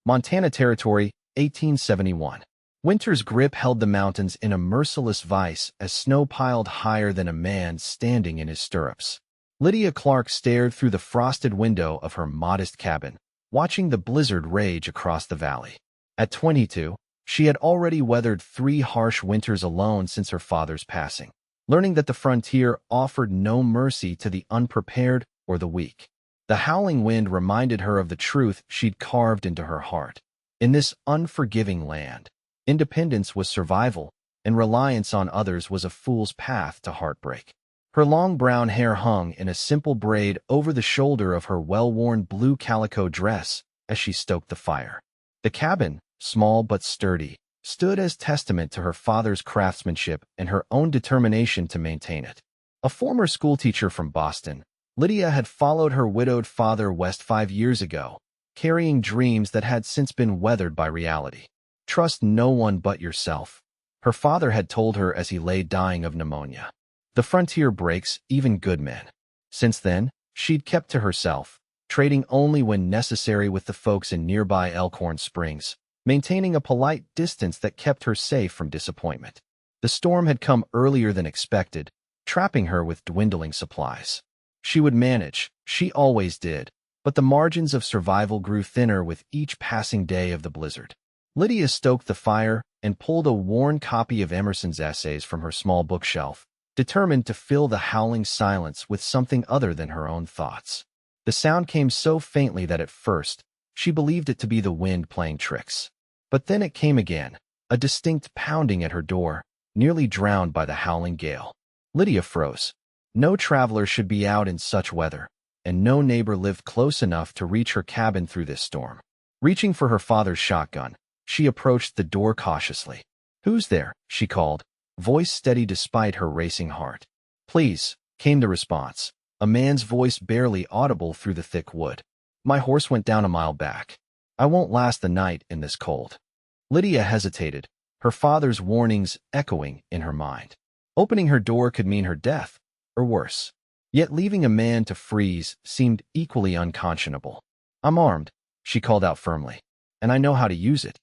Montana Territory, 1871. Winter's grip held the mountains in a merciless vice as snow piled higher than a man standing in his stirrups. Lydia Clarke stared through the frosted window of her modest cabin, watching the blizzard rage across the valley. At 22, she had already weathered 3 harsh winters alone since her father's passing, learning that the frontier offered no mercy to the unprepared or the weak. The howling wind reminded her of the truth she'd carved into her heart. In this unforgiving land, independence was survival, and reliance on others was a fool's path to heartbreak. Her long brown hair hung in a simple braid over the shoulder of her well-worn blue calico dress as she stoked the fire. The cabin, small but sturdy, stood as testament to her father's craftsmanship and her own determination to maintain it. A former schoolteacher from Boston, Lydia had followed her widowed father west 5 years ago, carrying dreams that had since been weathered by reality. Trust no one but yourself, her father had told her as he lay dying of pneumonia. The frontier breaks even good men. Since then, she'd kept to herself, trading only when necessary with the folks in nearby Elkhorn Springs, maintaining a polite distance that kept her safe from disappointment. The storm had come earlier than expected, trapping her with dwindling supplies. She would manage, she always did, but the margins of survival grew thinner with each passing day of the blizzard. Lydia stoked the fire and pulled a worn copy of Emerson's essays from her small bookshelf, determined to fill the howling silence with something other than her own thoughts. The sound came so faintly that at first, she believed it to be the wind playing tricks. But then it came again, a distinct pounding at her door, nearly drowned by the howling gale. Lydia froze. No traveler should be out in such weather, and no neighbor lived close enough to reach her cabin through this storm. Reaching for her father's shotgun, she approached the door cautiously. "Who's there?" she called, voice steady despite her racing heart. "Please," came the response, a man's voice barely audible through the thick wood. "My horse went down a mile back. I won't last the night in this cold." Lydia hesitated, her father's warnings echoing in her mind. Opening her door could mean her death, or worse. Yet leaving a man to freeze seemed equally unconscionable. "I'm armed," she called out firmly, "and I know how to use it."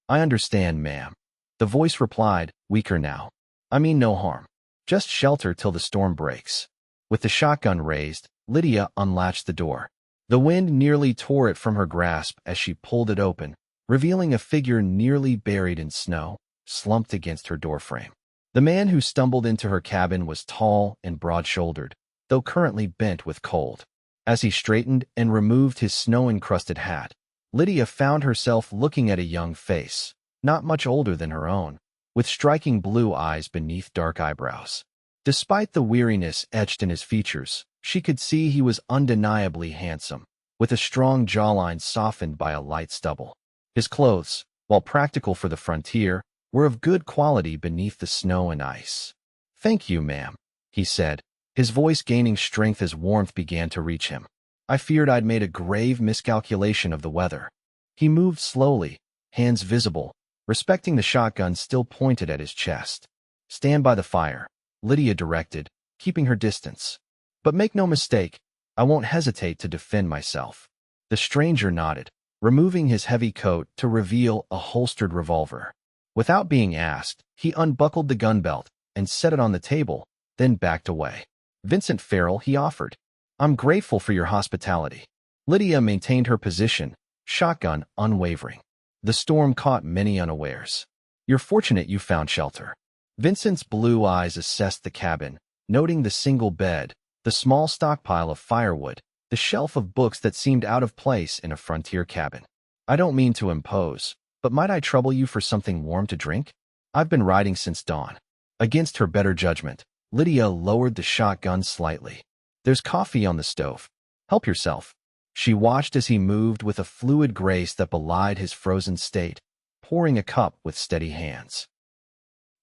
"I understand, ma'am," the voice replied, weaker now. "I mean no harm. Just shelter till the storm breaks." With the shotgun raised, Lydia unlatched the door. The wind nearly tore it from her grasp as she pulled it open, revealing a figure nearly buried in snow, slumped against her doorframe. The man who stumbled into her cabin was tall and broad-shouldered, though currently bent with cold. As he straightened and removed his snow-encrusted hat, Lydia found herself looking at a young face, not much older than her own, with striking blue eyes beneath dark eyebrows. Despite the weariness etched in his features, she could see he was undeniably handsome, with a strong jawline softened by a light stubble. His clothes, while practical for the frontier, were of good quality beneath the snow and ice. "Thank you, ma'am," he said, his voice gaining strength as warmth began to reach him. "I feared I'd made a grave miscalculation of the weather." He moved slowly, hands visible, respecting the shotgun still pointed at his chest. "Stand by the fire," Lydia directed, keeping her distance. "But make no mistake, I won't hesitate to defend myself." The stranger nodded, removing his heavy coat to reveal a holstered revolver. Without being asked, he unbuckled the gun belt and set it on the table, then backed away. "Vincent Farrell," he offered. "I'm grateful for your hospitality." Lydia maintained her position, shotgun unwavering. The storm caught many unawares. "You're fortunate you found shelter." Vincent's blue eyes assessed the cabin, noting the single bed, the small stockpile of firewood, the shelf of books that seemed out of place in a frontier cabin. "I don't mean to impose, but might I trouble you for something warm to drink? I've been riding since dawn." Against her better judgment, Lydia lowered the shotgun slightly. "There's coffee on the stove. Help yourself." She watched as he moved with a fluid grace that belied his frozen state, pouring a cup with steady hands.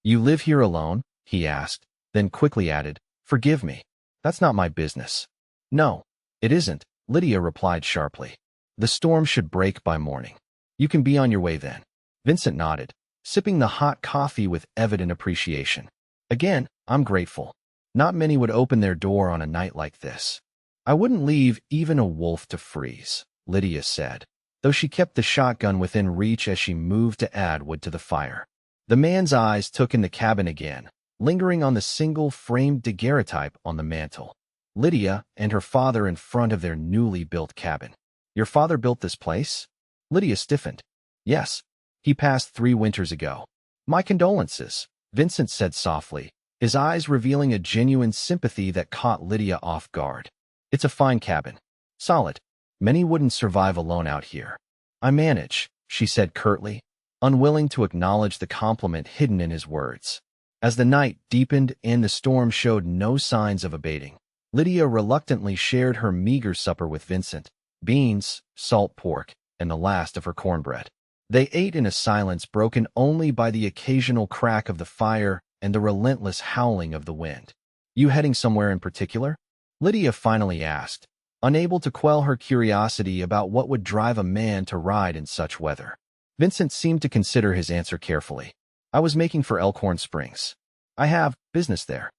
"You live here alone?" he asked, then quickly added, "Forgive me. That's not my business." "No, it isn't," Lydia replied sharply. "The storm should break by morning. You can be on your way then." Vincent nodded, sipping the hot coffee with evident appreciation. "Again, I'm grateful. Not many would open their door on a night like this." "I wouldn't leave even a wolf to freeze," Lydia said. though she kept the shotgun within reach as she moved to add wood to the fire. The man's eyes took in the cabin again, lingering on the single framed daguerreotype on the mantel. Lydia and her father in front of their newly built cabin. Your father built this place? Lydia stiffened. Yes. He passed 3 winters ago. My condolences, Vincent said softly, his eyes revealing a genuine sympathy that caught Lydia off guard. It's a fine cabin. Solid. Many wouldn't survive alone out here. I manage, she said curtly, unwilling to acknowledge the compliment hidden in his words. As the night deepened and the storm showed no signs of abating, Lydia reluctantly shared her meager supper with Vincent, beans, salt pork, and the last of her cornbread. They ate in a silence broken only by the occasional crack of the fire and the relentless howling of the wind. You heading somewhere in particular? Lydia finally asked, unable to quell her curiosity about what would drive a man to ride in such weather. Vincent seemed to consider his answer carefully. I was making for Elkhorn Springs. I have business there.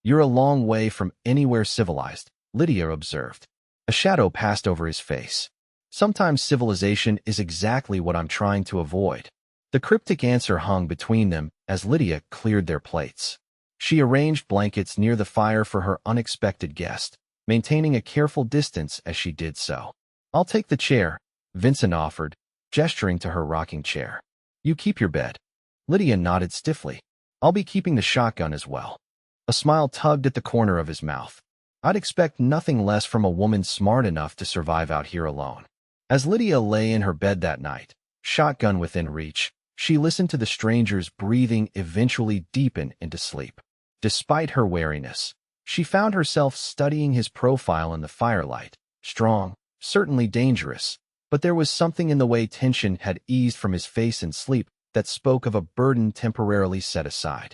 You're a long way from anywhere civilized, Lydia observed. A shadow passed over his face. Sometimes civilization is exactly what I'm trying to avoid. The cryptic answer hung between them as Lydia cleared their plates. She arranged blankets near the fire for her unexpected guest, maintaining a careful distance as she did so. I'll take the chair, Vincent offered, gesturing to her rocking chair. You keep your bed. Lydia nodded stiffly. I'll be keeping the shotgun as well. A smile tugged at the corner of his mouth. I'd expect nothing less from a woman smart enough to survive out here alone. As Lydia lay in her bed that night, shotgun within reach, she listened to the stranger's breathing eventually deepen into sleep. Despite her wariness, she found herself studying his profile in the firelight. Strong, certainly dangerous, but there was something in the way tension had eased from his face in sleep that spoke of a burden temporarily set aside.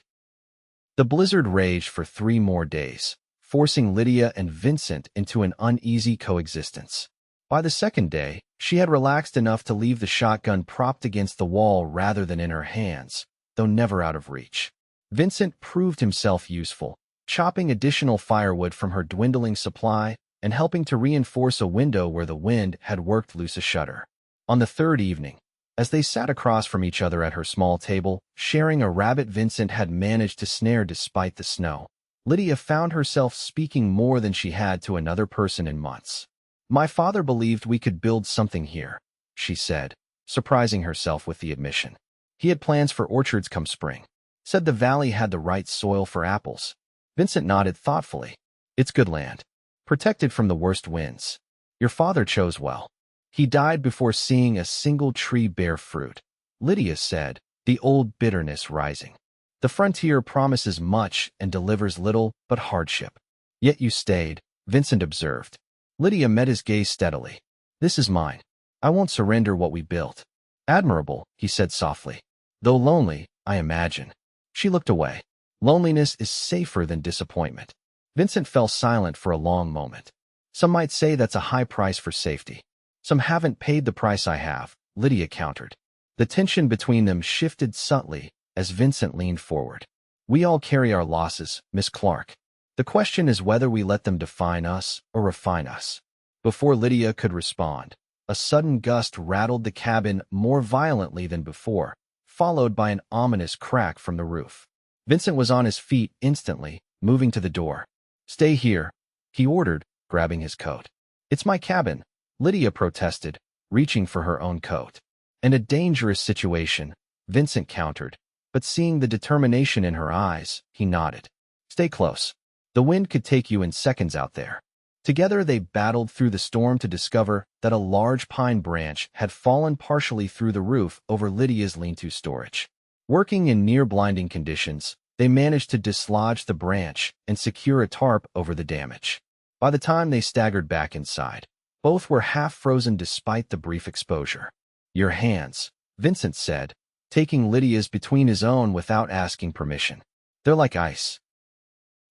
The blizzard raged for 3 more days, forcing Lydia and Vincent into an uneasy coexistence. By the second day, she had relaxed enough to leave the shotgun propped against the wall rather than in her hands, though never out of reach. Vincent proved himself useful, chopping additional firewood from her dwindling supply and helping to reinforce a window where the wind had worked loose a shutter. On the 3rd evening, as they sat across from each other at her small table, sharing a rabbit Vincent had managed to snare despite the snow, Lydia found herself speaking more than she had to another person in months. My father believed we could build something here, she said, surprising herself with the admission. He had plans for orchards come spring. Said the valley had the right soil for apples. Vincent nodded thoughtfully. It's good land, protected from the worst winds. Your father chose well. He died before seeing a single tree bear fruit, Lydia said, the old bitterness rising. The frontier promises much and delivers little but hardship. Yet you stayed, Vincent observed. Lydia met his gaze steadily. This is mine. I won't surrender what we built. Admirable, he said softly. Though lonely, I imagine. She looked away. Loneliness is safer than disappointment. Vincent fell silent for a long moment. Some might say that's a high price for safety. Some haven't paid the price I have, Lydia countered. The tension between them shifted subtly as Vincent leaned forward. We all carry our losses, Miss Clarke. The question is whether we let them define us or refine us. Before Lydia could respond, a sudden gust rattled the cabin more violently than before, followed by an ominous crack from the roof. Vincent was on his feet instantly, moving to the door. Stay here, he ordered, grabbing his coat. It's my cabin, Lydia protested, reaching for her own coat. In a dangerous situation, Vincent countered, but seeing the determination in her eyes, he nodded. Stay close. The wind could take you in seconds out there. Together they battled through the storm to discover that a large pine branch had fallen partially through the roof over Lydia's lean-to storage. Working in near-blinding conditions, they managed to dislodge the branch and secure a tarp over the damage. By the time they staggered back inside, both were half-frozen despite the brief exposure. Your hands, Vincent said, taking Lydia's between his own without asking permission. They're like ice.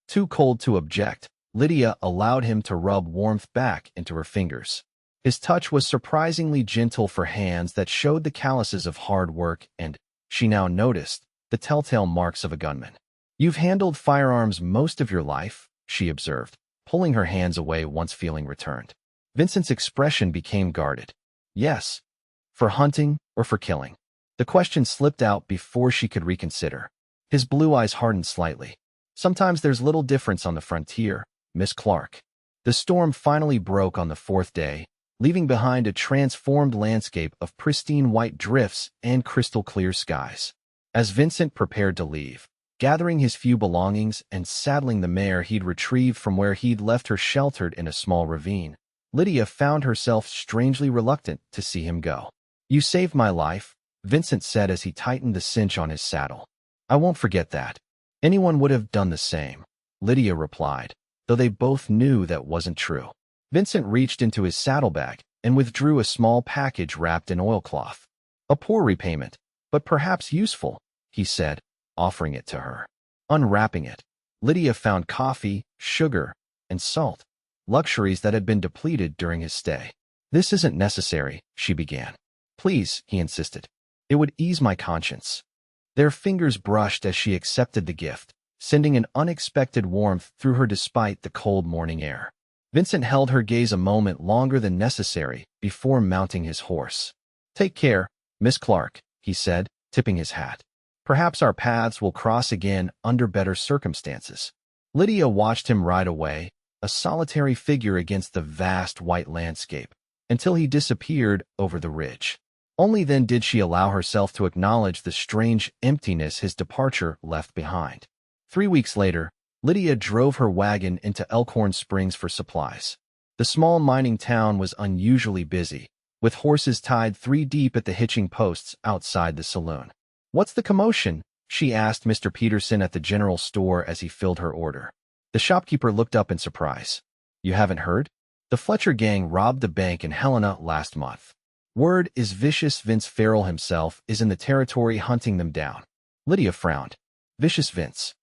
Too cold to object, Lydia allowed him to rub warmth back into her fingers. His touch was surprisingly gentle for hands that showed the calluses of hard work and, she now noticed, the telltale marks of a gunman. You've handled firearms most of your life, she observed, pulling her hands away once feeling returned. Vincent's expression became guarded. Yes. For hunting or for killing? The question slipped out before she could reconsider. His blue eyes hardened slightly. Sometimes there's little difference on the frontier, Miss Clarke. The storm finally broke on the fourth day, leaving behind a transformed landscape of pristine white drifts and crystal-clear skies. As Vincent prepared to leave, gathering his few belongings and saddling the mare he'd retrieved from where he'd left her sheltered in a small ravine, Lydia found herself strangely reluctant to see him go. "You saved my life," Vincent said as he tightened the cinch on his saddle. "I won't forget that. Anyone would have done the same," Lydia replied, though they both knew that wasn't true. Vincent reached into his saddlebag and withdrew a small package wrapped in oilcloth. "A poor repayment, but perhaps useful," he said, offering it to her. Unwrapping it, Lydia found coffee, sugar, and salt, luxuries that had been depleted during his stay. "This isn't necessary," she began. "Please," he insisted. "It would ease my conscience." Their fingers brushed as she accepted the gift, sending an unexpected warmth through her despite the cold morning air. Vincent held her gaze a moment longer than necessary before mounting his horse. "Take care, Miss Clarke," he said, tipping his hat. "Perhaps our paths will cross again under better circumstances." Lydia watched him ride away, a solitary figure against the vast white landscape, until he disappeared over the ridge. Only then did she allow herself to acknowledge the strange emptiness his departure left behind. 3 weeks later, Lydia drove her wagon into Elkhorn Springs for supplies. The small mining town was unusually busy, with horses tied 3 deep at the hitching posts outside the saloon. "What's the commotion?" she asked Mr. Peterson at the general store as he filled her order. The shopkeeper looked up in surprise. "You haven't heard? The Fletcher gang robbed the bank in Helena last month. Word is Vicious Vince Farrell himself is in the territory hunting them down." Lydia frowned. "Vicious Vince?"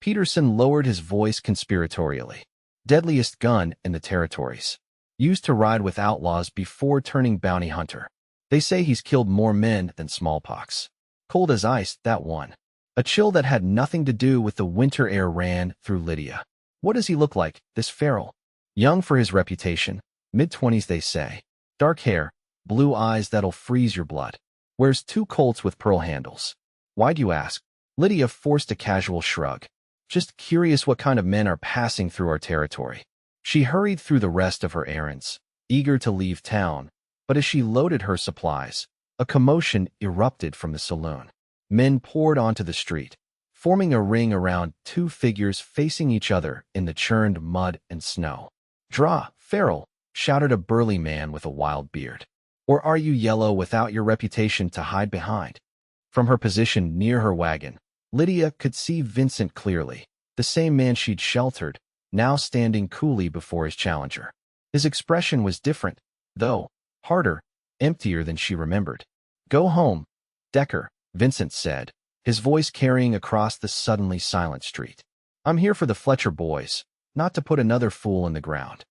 Peterson lowered his voice conspiratorially. "Deadliest gun in the territories. Used to ride with outlaws before turning bounty hunter. They say he's killed more men than smallpox. Cold as ice, that one." A chill that had nothing to do with the winter air ran through Lydia. "What does he look like, this Farrell?" "Young for his reputation. Mid-20s, they say. Dark hair, blue eyes that'll freeze your blood. Wears 2 Colts with pearl handles." "Why do you ask?" Lydia forced a casual shrug. "Just curious what kind of men are passing through our territory." She hurried through the rest of her errands, eager to leave town, but as she loaded her supplies, a commotion erupted from the saloon. Men poured onto the street, forming a ring around 2 figures facing each other in the churned mud and snow. "Draw, Farrell," shouted a burly man with a wild beard. "Or are you yellow without your reputation to hide behind?" From her position near her wagon, Lydia could see Vincent clearly, the same man she'd sheltered, now standing coolly before his challenger. His expression was different, though, harder, emptier than she remembered. "Go home, Decker," Vincent said, his voice carrying across the suddenly silent street. "I'm here for the Fletcher boys, not to put another fool in the ground.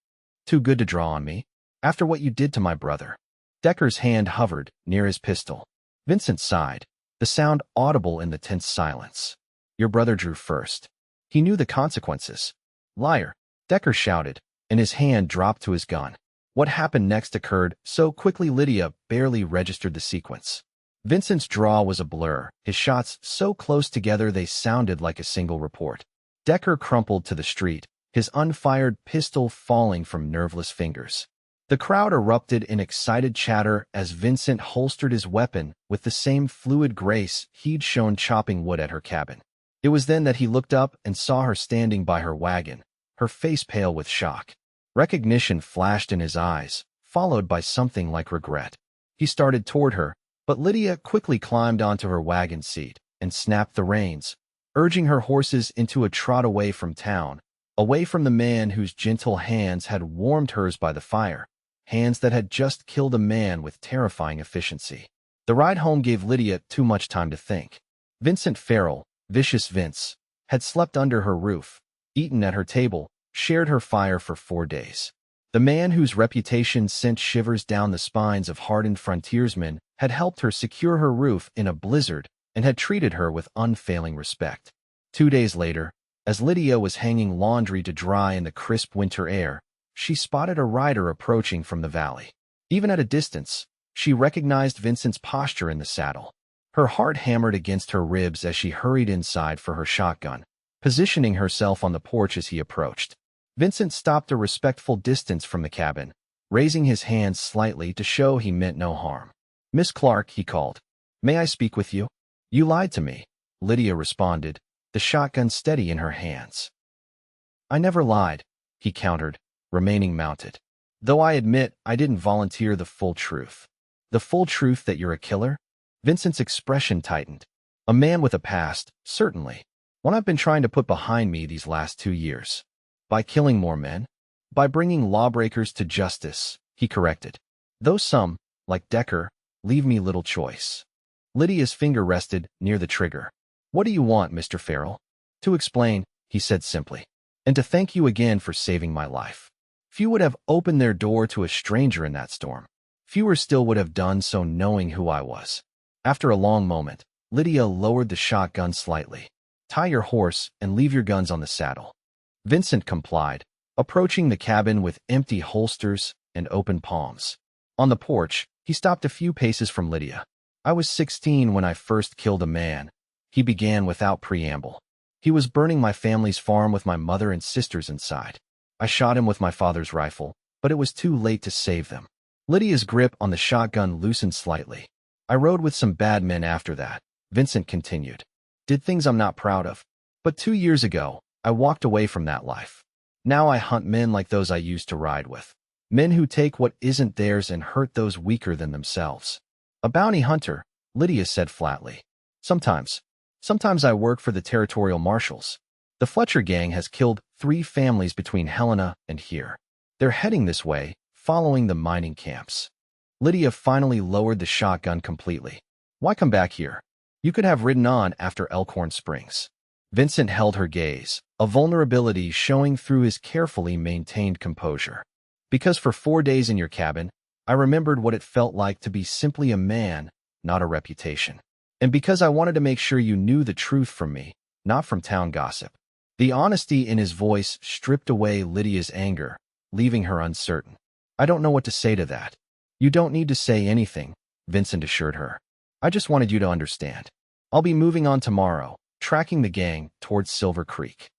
Too good to draw on me, after what you did to my brother." Decker's hand hovered near his pistol. Vincent sighed, the sound audible in the tense silence. "Your brother drew first. He knew the consequences." "Liar," Decker shouted, and his hand dropped to his gun. What happened next occurred so quickly Lydia barely registered the sequence. Vincent's draw was a blur, his shots so close together they sounded like a single report. Decker crumpled to the street, his unfired pistol falling from nerveless fingers. The crowd erupted in excited chatter as Vincent holstered his weapon with the same fluid grace he'd shown chopping wood at her cabin. It was then that he looked up and saw her standing by her wagon, her face pale with shock. Recognition flashed in his eyes, followed by something like regret. He started toward her, but Lydia quickly climbed onto her wagon seat and snapped the reins, urging her horses into a trot away from town, away from the man whose gentle hands had warmed hers by the fire, hands that had just killed a man with terrifying efficiency. The ride home gave Lydia too much time to think. Vincent Farrell, Vicious Vince, had slept under her roof, eaten at her table, shared her fire for 4 days. The man whose reputation sent shivers down the spines of hardened frontiersmen had helped her secure her roof in a blizzard and had treated her with unfailing respect. 2 days later, as Lydia was hanging laundry to dry in the crisp winter air, she spotted a rider approaching from the valley. Even at a distance, She recognized Vincent's posture in the saddle. Her heart hammered against her ribs as she hurried inside for her shotgun, positioning herself on the porch as he approached. Vincent stopped a respectful distance from the cabin, raising his hands slightly to show he meant no harm. "Miss Clarke," he called. "May I speak with you?" "You lied to me," Lydia responded, the shotgun steady in her hands. "I never lied," he countered, remaining mounted. "Though I admit I didn't volunteer the full truth." "The full truth that you're a killer?" Vincent's expression tightened. "A man with a past, certainly. One I've been trying to put behind me these last 2 years. By killing more men? By bringing lawbreakers to justice," he corrected. "Though some, like Decker, leave me little choice." Lydia's finger rested near the trigger. "What do you want, Mr. Farrell?" "To explain," he said simply. "And to thank you again for saving my life. Few would have opened their door to a stranger in that storm. Fewer still would have done so knowing who I was." After a long moment, Lydia lowered the shotgun slightly. "Tie your horse and leave your guns on the saddle." Vincent complied, approaching the cabin with empty holsters and open palms. On the porch, he stopped a few paces from Lydia. "I was 16 when I first killed a man," he began without preamble. "He was burning my family's farm with my mother and sisters inside. I shot him with my father's rifle, but it was too late to save them." Lydia's grip on the shotgun loosened slightly. "I rode with some bad men after that," Vincent continued. "Did things I'm not proud of. But 2 years ago, I walked away from that life. Now I hunt men like those I used to ride with. Men who take what isn't theirs and hurt those weaker than themselves." "A bounty hunter," Lydia said flatly. Sometimes I work for the territorial marshals. The Fletcher gang has killed 3 families between Helena and here. They're heading this way, following the mining camps." Lydia finally lowered the shotgun completely. "Why come back here? You could have ridden on after Elkhorn Springs." Vincent held her gaze, a vulnerability showing through his carefully maintained composure. "Because for 4 days in your cabin, I remembered what it felt like to be simply a man, not a reputation. And because I wanted to make sure you knew the truth from me, not from town gossip." The honesty in his voice stripped away Lydia's anger, leaving her uncertain. "I don't know what to say to that." "You don't need to say anything," Vincent assured her. "I just wanted you to understand. I'll be moving on tomorrow, tracking the gang towards Silver Creek.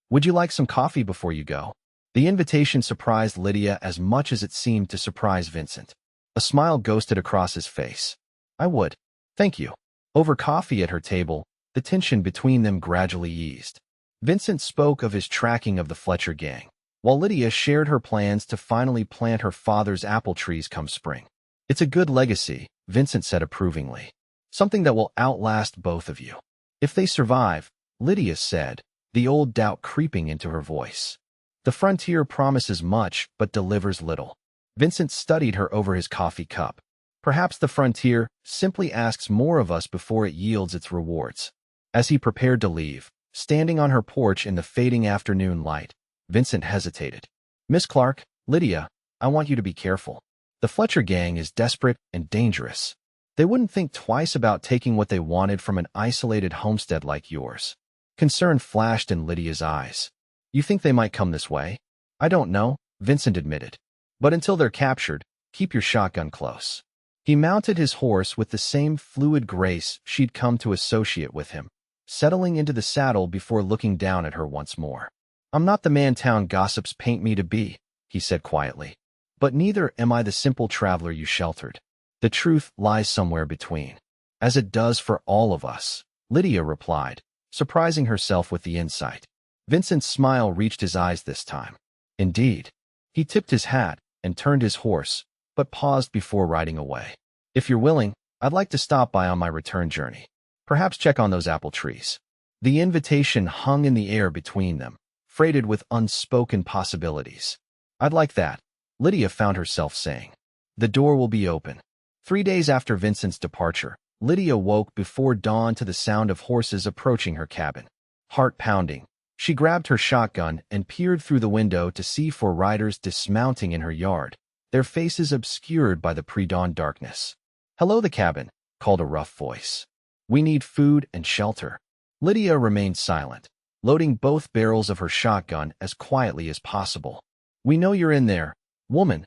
Would you like some coffee before you go?" The invitation surprised Lydia as much as it seemed to surprise Vincent. A smile ghosted across his face. "I would. Thank you." Over coffee at her table, the tension between them gradually eased. Vincent spoke of his tracking of the Fletcher gang, while Lydia shared her plans to finally plant her father's apple trees come spring. "It's a good legacy," Vincent said approvingly. "Something that will outlast both of you." "If they survive," Lydia said, the old doubt creeping into her voice. "The frontier promises much but delivers little." Vincent studied her over his coffee cup. "Perhaps the frontier simply asks more of us before it yields its rewards." As he prepared to leave, standing on her porch in the fading afternoon light, Vincent hesitated. "Miss Clarke, Lydia, I want you to be careful. The Fletcher gang is desperate and dangerous. They wouldn't think twice about taking what they wanted from an isolated homestead like yours." Concern flashed in Lydia's eyes. "You think they might come this way?" "I don't know," Vincent admitted. "But until they're captured, keep your shotgun close." He mounted his horse with the same fluid grace she'd come to associate with him, settling into the saddle before looking down at her once more. "I'm not the man town gossips paint me to be," he said quietly. "But neither am I the simple traveler you sheltered. The truth lies somewhere between. As it does for all of us," Lydia replied, surprising herself with the insight. Vincent's smile reached his eyes this time. "Indeed." He tipped his hat and turned his horse, but paused before riding away. "If you're willing, I'd like to stop by on my return journey. Perhaps check on those apple trees." The invitation hung in the air between them, freighted with unspoken possibilities. "I'd like that," Lydia found herself saying. "The door will be open." 3 days after Vincent's departure, Lydia woke before dawn to the sound of horses approaching her cabin. Heart pounding, she grabbed her shotgun and peered through the window to see 4 riders dismounting in her yard, their faces obscured by the pre-dawn darkness. "Hello," the cabin called a rough voice. "We need food and shelter." Lydia remained silent, loading both barrels of her shotgun as quietly as possible. "We know you're in there, woman."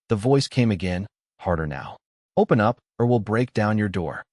The voice came again, harder now. Open up, or we'll break down your door.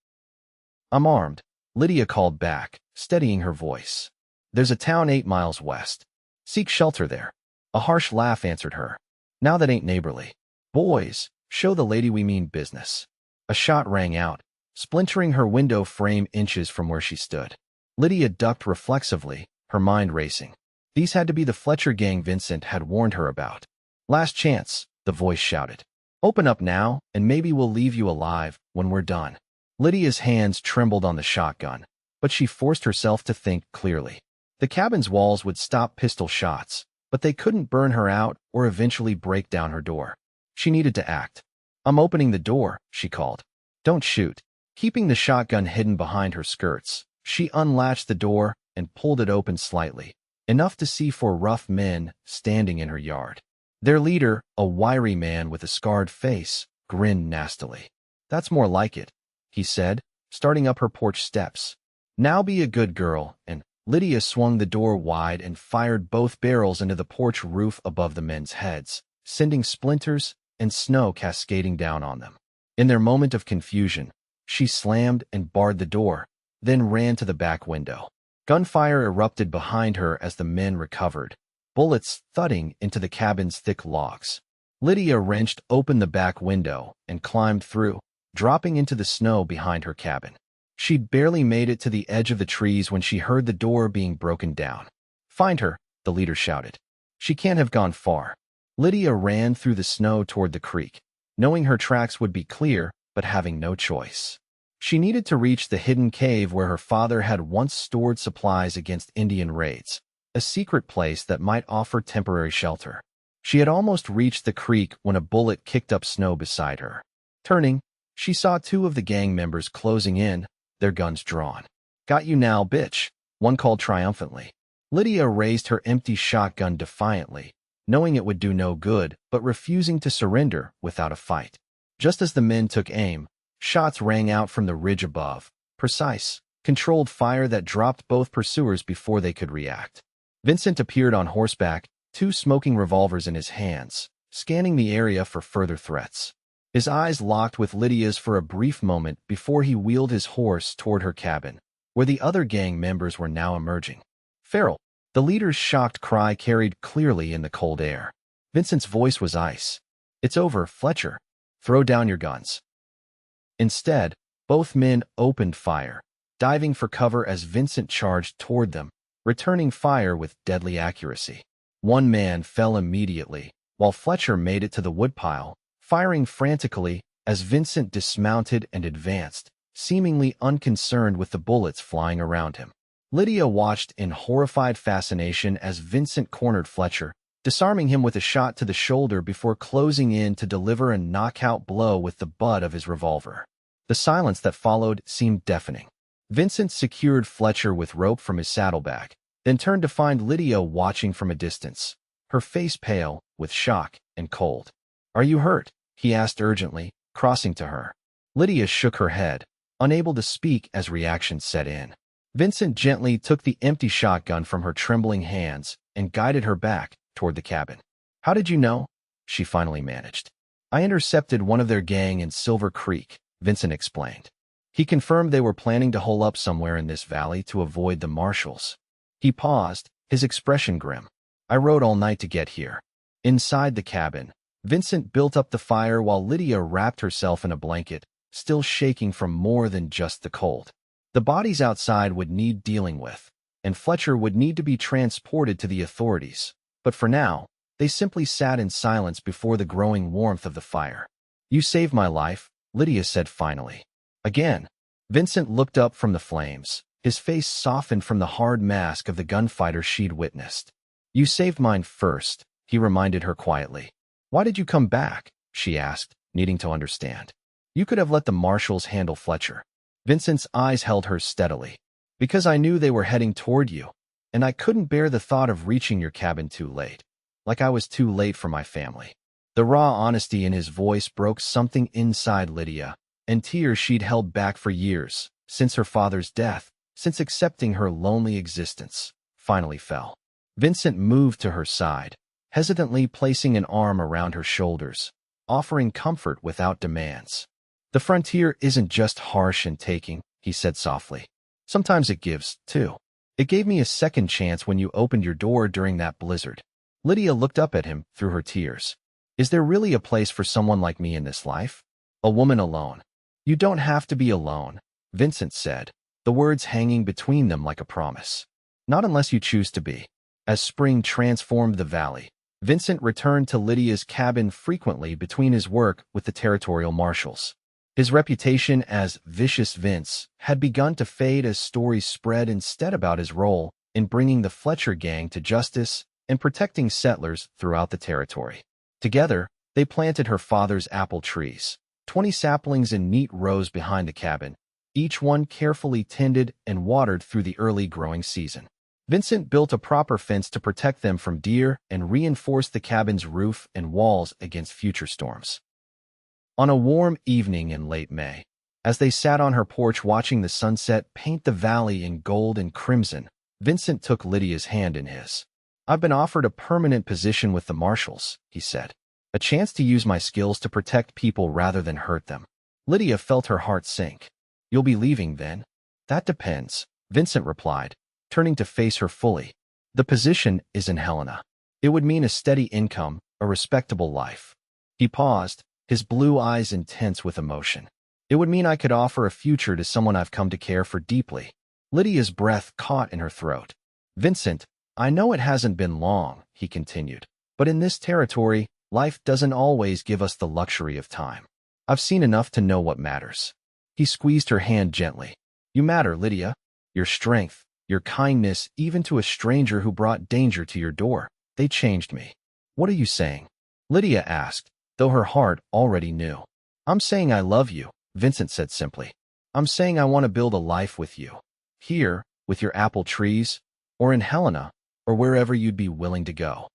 I'm armed, Lydia called back, steadying her voice. There's a town 8 miles west. Seek shelter there. A harsh laugh answered her. Now that ain't neighborly. Boys, show the lady we mean business. A shot rang out, splintering her window frame inches from where she stood. Lydia ducked reflexively, her mind racing. These had to be the Fletcher gang Vincent had warned her about. Last chance, the voice shouted. Open up now, and maybe we'll leave you alive when we're done. Lydia's hands trembled on the shotgun, but she forced herself to think clearly. The cabin's walls would stop pistol shots, but they couldn't burn her out or eventually break down her door. She needed to act. I'm opening the door, she called. Don't shoot. Keeping the shotgun hidden behind her skirts, she unlatched the door and pulled it open slightly, enough to see 4 rough men standing in her yard. Their leader, a wiry man with a scarred face, grinned nastily. That's more like it, he said, starting up her porch steps. Now be a good girl, and Lydia swung the door wide and fired both barrels into the porch roof above the men's heads, sending splinters and snow cascading down on them. In their moment of confusion, she slammed and barred the door, then ran to the back window. Gunfire erupted behind her as the men recovered, bullets thudding into the cabin's thick logs. Lydia wrenched open the back window and climbed through, dropping into the snow behind her cabin. She'd barely made it to the edge of the trees when she heard the door being broken down. Find her, the leader shouted. She can't have gone far. Lydia ran through the snow toward the creek, knowing her tracks would be clear, but having no choice. She needed to reach the hidden cave where her father had once stored supplies against Indian raids, a secret place that might offer temporary shelter. She had almost reached the creek when a bullet kicked up snow beside her. Turning, she saw 2 of the gang members closing in, their guns drawn. Got you now, bitch, one called triumphantly. Lydia raised her empty shotgun defiantly, knowing it would do no good, but refusing to surrender without a fight. Just as the men took aim, shots rang out from the ridge above, precise, controlled fire that dropped both pursuers before they could react. Vincent appeared on horseback, 2 smoking revolvers in his hands, scanning the area for further threats. His eyes locked with Lydia's for a brief moment before he wheeled his horse toward her cabin, where the other gang members were now emerging. Farrell, the leader's shocked cry carried clearly in the cold air. Vincent's voice was ice. It's over, Fletcher. Throw down your guns. Instead, both men opened fire, diving for cover as Vincent charged toward them, returning fire with deadly accuracy. One man fell immediately, while Fletcher made it to the woodpile, firing frantically as Vincent dismounted and advanced, seemingly unconcerned with the bullets flying around him. Lydia watched in horrified fascination as Vincent cornered Fletcher, disarming him with a shot to the shoulder before closing in to deliver a knockout blow with the butt of his revolver. The silence that followed seemed deafening. Vincent secured Fletcher with rope from his saddlebag, then turned to find Lydia watching from a distance, her face pale with shock and cold. Are you hurt? He asked urgently, crossing to her. Lydia shook her head, unable to speak as reaction set in. Vincent gently took the empty shotgun from her trembling hands and guided her back toward the cabin. How did you know? She finally managed. I intercepted one of their gang in Silver Creek, Vincent explained. He confirmed they were planning to hole up somewhere in this valley to avoid the marshals. He paused, his expression grim. I rode all night to get here. Inside the cabin, Vincent built up the fire while Lydia wrapped herself in a blanket, still shaking from more than just the cold. The bodies outside would need dealing with, and Fletcher would need to be transported to the authorities. But for now, they simply sat in silence before the growing warmth of the fire. You saved my life, Lydia said finally. Again, Vincent looked up from the flames, his face softened from the hard mask of the gunfighter she'd witnessed. You saved mine first, he reminded her quietly. Why did you come back? She asked, needing to understand. You could have let the marshals handle Fletcher. Vincent's eyes held hers steadily. Because I knew they were heading toward you, and I couldn't bear the thought of reaching your cabin too late. Like I was too late for my family. The raw honesty in his voice broke something inside Lydia, and tears she'd held back for years, since her father's death, since accepting her lonely existence, finally fell. Vincent moved to her side, hesitantly placing an arm around her shoulders, offering comfort without demands. The frontier isn't just harsh and taking, he said softly. Sometimes it gives, too. It gave me a second chance when you opened your door during that blizzard. Lydia looked up at him through her tears. Is there really a place for someone like me in this life? A woman alone. You don't have to be alone, Vincent said, the words hanging between them like a promise. Not unless you choose to be. As spring transformed the valley, Vincent returned to Lydia's cabin frequently between his work with the territorial marshals. His reputation as Vicious Vince had begun to fade as stories spread instead about his role in bringing the Fletcher gang to justice and protecting settlers throughout the territory. Together, they planted her father's apple trees, 20 saplings in neat rows behind the cabin, each one carefully tended and watered through the early growing season. Vincent built a proper fence to protect them from deer and reinforced the cabin's roof and walls against future storms. On a warm evening in late May, as they sat on her porch watching the sunset paint the valley in gold and crimson, Vincent took Lydia's hand in his. I've been offered a permanent position with the marshals, he said. A chance to use my skills to protect people rather than hurt them. Lydia felt her heart sink. You'll be leaving then? That depends, Vincent replied, turning to face her fully. The position is in Helena. It would mean a steady income, a respectable life. He paused, his blue eyes intense with emotion. It would mean I could offer a future to someone I've come to care for deeply. Lydia's breath caught in her throat. Vincent, I know it hasn't been long, he continued, but in this territory, life doesn't always give us the luxury of time. I've seen enough to know what matters. He squeezed her hand gently. You matter, Lydia. Your strength, your kindness, even to a stranger who brought danger to your door. They changed me. What are you saying? Lydia asked, though her heart already knew. I'm saying I love you, Vincent said simply. I'm saying I want to build a life with you. Here, with your apple trees, or in Helena, or wherever you'd be willing to go.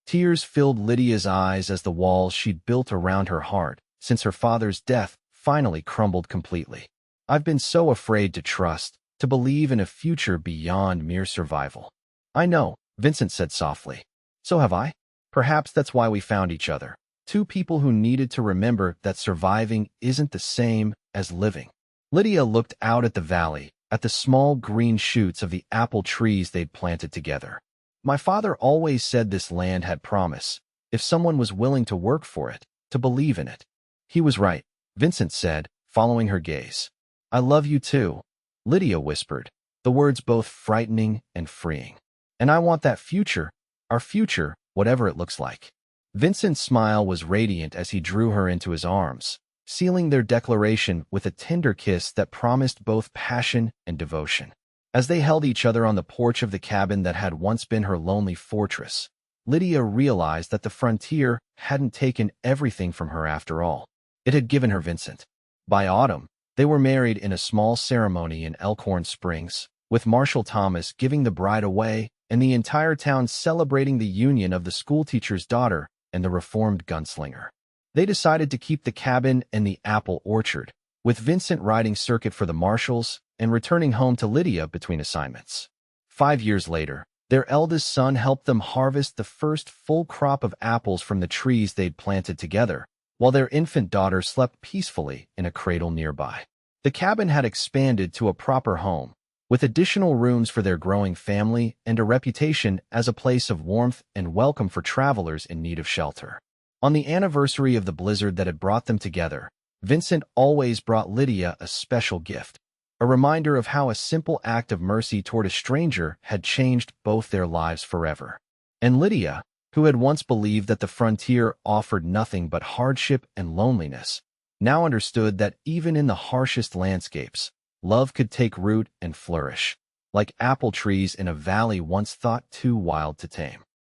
Tears filled Lydia's eyes as the walls she'd built around her heart since her father's death finally crumbled completely. I've been so afraid to trust, to believe in a future beyond mere survival. I know, Vincent said softly. So have I. Perhaps that's why we found each other. Two people who needed to remember that surviving isn't the same as living. Lydia looked out at the valley, at the small green shoots of the apple trees they'd planted together. My father always said this land had promise, if someone was willing to work for it, to believe in it. He was right, Vincent said, following her gaze. I love you too, Lydia whispered, the words both frightening and freeing. And I want that future, our future, whatever it looks like. Vincent's smile was radiant as he drew her into his arms, sealing their declaration with a tender kiss that promised both passion and devotion. As they held each other on the porch of the cabin that had once been her lonely fortress, Lydia realized that the frontier hadn't taken everything from her after all. It had given her Vincent. By autumn, they were married in a small ceremony in Elkhorn Springs, with Marshal Thomas giving the bride away and the entire town celebrating the union of the schoolteacher's daughter and the reformed gunslinger. They decided to keep the cabin and the apple orchard, with Vincent riding circuit for the marshals and returning home to Lydia between assignments. 5 years later, their eldest son helped them harvest the first full crop of apples from the trees they'd planted together, while their infant daughter slept peacefully in a cradle nearby. The cabin had expanded to a proper home, with additional rooms for their growing family and a reputation as a place of warmth and welcome for travelers in need of shelter. On the anniversary of the blizzard that had brought them together, Vincent always brought Lydia a special gift, a reminder of how a simple act of mercy toward a stranger had changed both their lives forever. And Lydia, who had once believed that the frontier offered nothing but hardship and loneliness, now understood that even in the harshest landscapes, love could take root and flourish, like apple trees in a valley once thought too wild to tame.